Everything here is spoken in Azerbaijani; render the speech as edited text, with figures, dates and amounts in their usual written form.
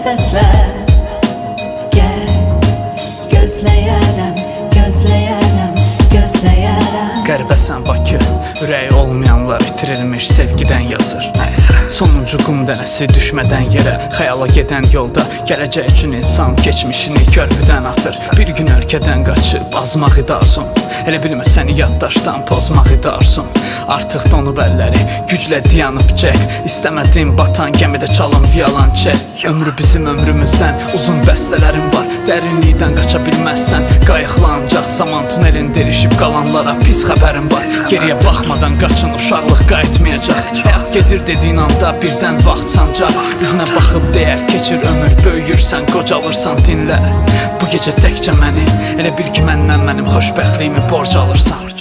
səslər. Gəl, gözləyərəm, gözləyərəm, gözləyərəm. Qəribəsən Bakı, ürəyi olmayanlar itirilmiş sevgidən yazır. Sonuncu qum dənəsi düşmədən yerə, xəyala gedən yolda gələcək üçün insan keçmişini körpüdən atır. Bir gün ölkədən qaçıb azmaq idi arzum, elə bilmə səni yaddaşdan pozmaq idi arzum. Artıq donub əlləri, güclə dayanıb çək, İstəmədim batan gəmidə çalın violonçel. Ömrü bizim ömrümüzdən uzun bəstələrim var, dərinlikdən qaça bilməzsən, qayıqla ancaq zaman tunelində erişib qalanlara pis xəbərim var. Geriyə baxmadan qaçın, uşaqlıq qayıtmayacaq. Həyat gedir dediyin anda birdən vaxt sancaq. Üzünə baxıb deyər keçir ömür, böyüyürsən, qocalırsan, dinlə. Bu gecə təkcə məni, elə bil ki məndən mənim xoşbəxtliyimi borc alırsan.